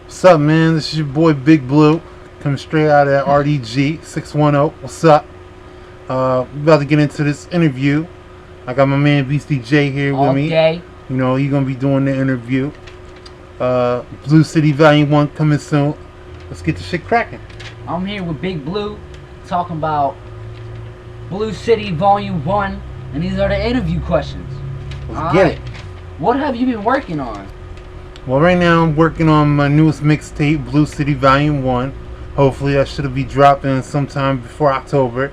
What's up, man? This is your boy Big Blue, coming straight out of RDG 610. What's up? We about to get into this interview. I got my man Beastie J here with All me. day. You know, he's gonna be doing the interview. Blue City Volume 1 coming soon. Let's get the shit cracking. I'm here with Big Blue, talking about Blue City Volume 1, and these are the interview questions. Let's get it. What have you been working on? Well, right now I'm working on my newest mixtape, Blue City Volume 1. Hopefully that should be dropping sometime before October.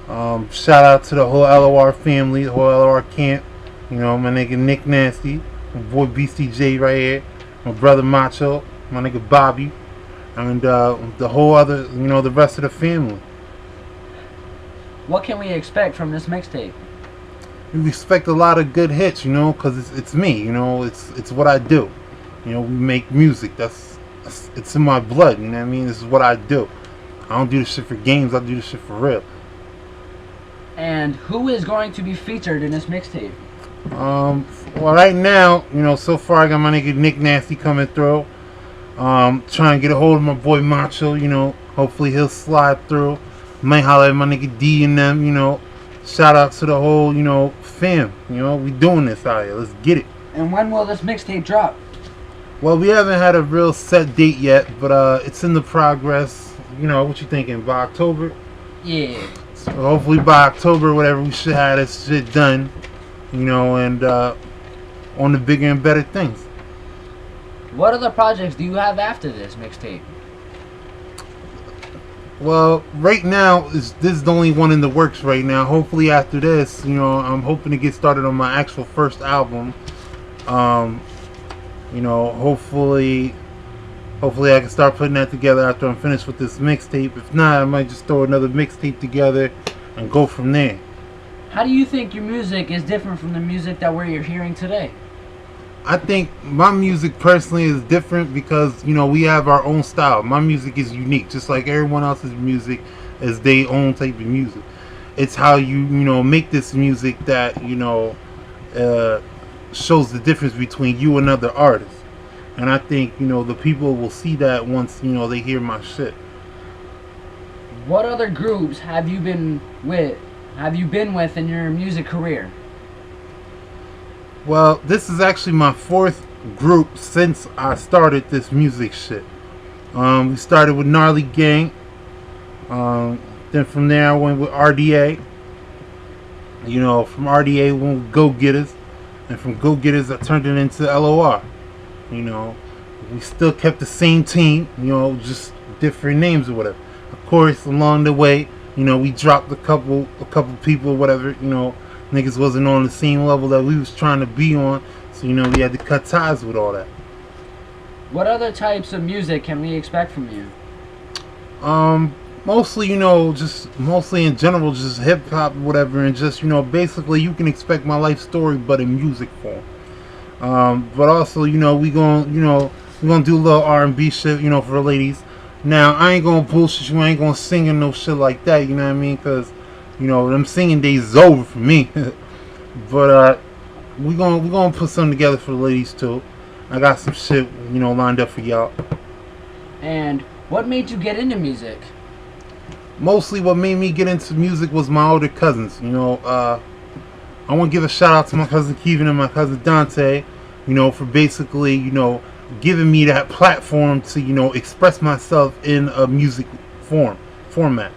Shout out to the whole LOR family, the whole LOR camp. You know, my nigga Nick Nasty, my boy Beastie J right here, my brother Macho, my nigga Bobby, and the whole other, you know, the rest of the family. What can we expect from this mixtape? We expect a lot of good hits, you know, because it's me, you know, it's what I do. You know, we make music. That's it's in my blood. You know what I mean? This is what I do. I don't do this shit for games. I do this shit for real. And who is going to be featured in this mixtape? Well, right now, you know, so far I got my nigga Nick Nasty coming through. Trying to get a hold of my boy Macho. You know, hopefully he'll slide through. Might holler at my nigga D and them. You know, shout out to the whole, you know, fam. You know, we doing this out here. Let's get it. And when will this mixtape drop? Well, we haven't had a real set date yet, but it's in the progress. You know, what you thinking? By October? Yeah. So hopefully by October, whatever, we should have this shit done. You know, and on the bigger and better things. What other projects do you have after this mixtape? Well, right now, this is the only one in the works right now. Hopefully after this, you know, I'm hoping to get started on my actual first album. You know, hopefully I can start putting that together after I'm finished with this mixtape. If not, I might just throw another mixtape together and go from there. How do you think your music is different from the music that we're hearing today? I think my music personally is different because, you know, we have our own style. My music is unique, just like everyone else's music is their own type of music. It's how you know, make this music that, you know, shows the difference between you and other artists. And I think, you know, the people will see that once, you know, they hear my shit. What other groups have you been with in your music career? Well, this is actually my fourth group since I started this music shit. We started with Gnarly Gang. Then from there I went with RDA. You know, from RDA we went with Go Getters. And from Go Getters I turned it into LOR. You know, we still kept the same team, you know, just different names or whatever. Of course, along the way, you know, we dropped a couple people, whatever, you know, niggas wasn't on the same level that we was trying to be on, so, you know, we had to cut ties with all that. What other types of music can we expect from you? Mostly, you know, just mostly in general, just hip hop, whatever, and just, you know, basically you can expect my life story, but in music form. But also, you know, we're gonna do a little R&B shit, you know, for the ladies. Now, I ain't gonna bullshit you, I ain't gonna sing and no shit like that, you know what I mean? Cause, you know, them singing days is over for me. But we gonna put something together for the ladies too. I got some shit, you know, lined up for y'all. And what made you get into music? Mostly what made me get into music was my older cousins. You know, I want to give a shout out to my cousin Kevin and my cousin Dante, you know, for basically, you know, giving me that platform to, you know, express myself in a music format.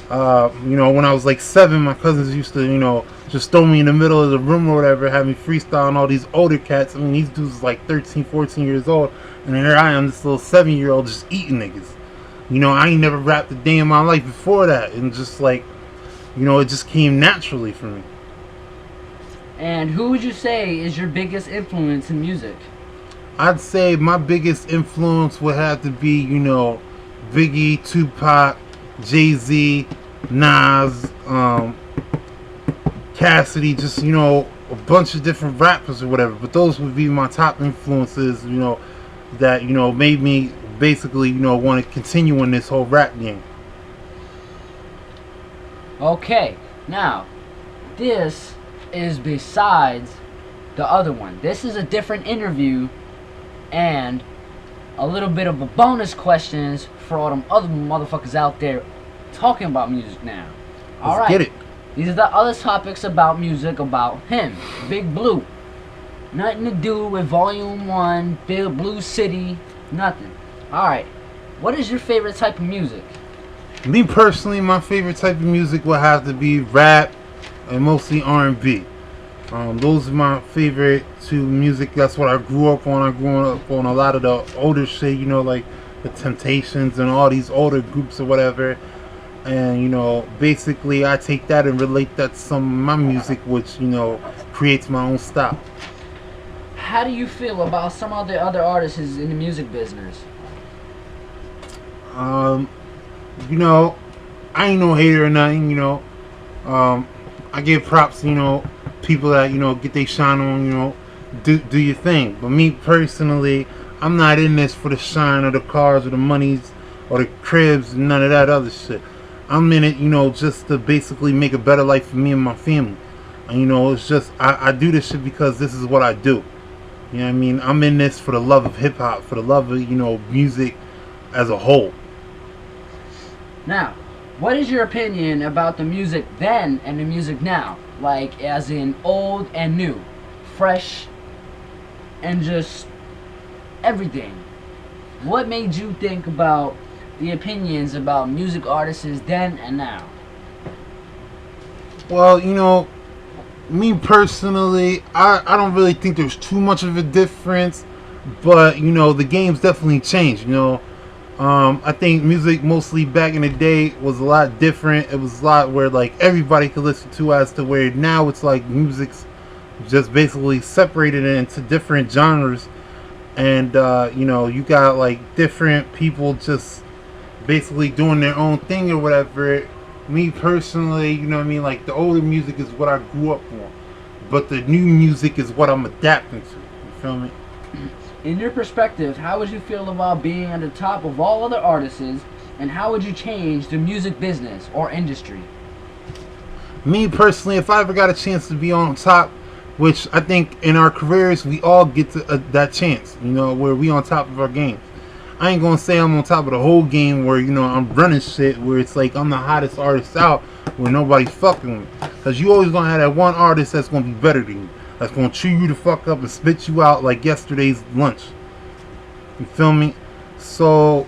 You know, when I was like 7, my cousins used to, you know, just throw me in the middle of the room or whatever, have me freestyle on all these older cats. I mean, these dudes like 13, 14 years old, and here I am, this little 7-year-old just eating niggas. You know, I ain't never rapped a day in my life before that, and just like, you know, it just came naturally for me. And who would you say is your biggest influence in music? I'd say my biggest influence would have to be, you know, Biggie, Tupac, Jay-Z, Nas, Cassidy, just, you know, a bunch of different rappers or whatever. But those would be my top influences, you know, that, you know, made me basically, you know, want to continue in this whole rap game. Okay, now, this is besides the other one. This is a different interview, and a little bit of a bonus questions for all them other motherfuckers out there talking about music now. All right. Get it. These are the other topics about music about him, Big Blue. Nothing to do with Volume 1, Big Blue City, nothing. Alright, what is your favorite type of music? Me personally, my favorite type of music would have to be rap and mostly R&B. Those are my favorite two music. That's what I grew up on. I grew up on a lot of the older shit, you know, like the Temptations and all these older groups or whatever. And, you know, basically I take that and relate that to some of my music, which, you know, creates my own style. How do you feel about some of the other artists in the music business? You know, I ain't no hater or nothing, you know. I give props, you know, people that, you know, get they shine on, you know, do your thing. But me personally, I'm not in this for the shine or the cars or the monies or the cribs and none of that other shit. I'm in it, you know, just to basically make a better life for me and my family. And, you know, it's just, I do this shit because this is what I do. You know what I mean? I'm in this for the love of hip-hop, for the love of, you know, music as a whole. Now, what is your opinion about the music then and the music now? Like, as in old and new, fresh, and just everything. What made you think about the opinions about music artists then and now? Well, you know, me personally, I don't really think there's too much of a difference, but, you know, the game's definitely changed, you know. I think music mostly back in the day was a lot different. It was a lot where, like, everybody could listen to, as to where now it's like music's just basically separated into different genres. And, you know, you got, like, different people just basically doing their own thing or whatever. Me personally, you know what I mean, like, the older music is what I grew up on, but the new music is what I'm adapting to. You feel me? In your perspective, how would you feel about being at the top of all other artists, and how would you change the music business or industry? Me personally, if I ever got a chance to be on top, which I think in our careers we all get to, that chance, you know, where we on top of our games. I ain't gonna say I'm on top of the whole game where, you know, I'm running shit where it's like I'm the hottest artist out where nobody's fucking with me. Cause you always gonna have that one artist that's gonna be better than you, that's gonna chew you the fuck up and spit you out like yesterday's lunch. You feel me? So,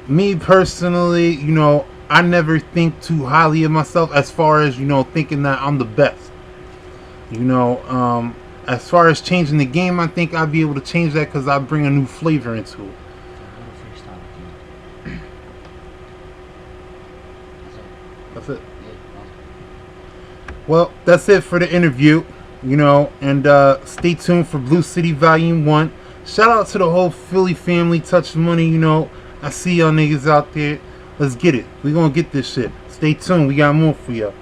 me personally, you know, I never think too highly of myself as far as, you know, thinking that I'm the best. You know, as far as changing the game, I think I'll be able to change that because I bring a new flavor into it. That's it. Well, that's it for the interview, you know, and stay tuned for Blue City Volume 1. Shout out to the whole Philly family, Touch Money, you know. I see y'all niggas out there. Let's get it. We gonna get this shit. Stay tuned. We got more for y'all.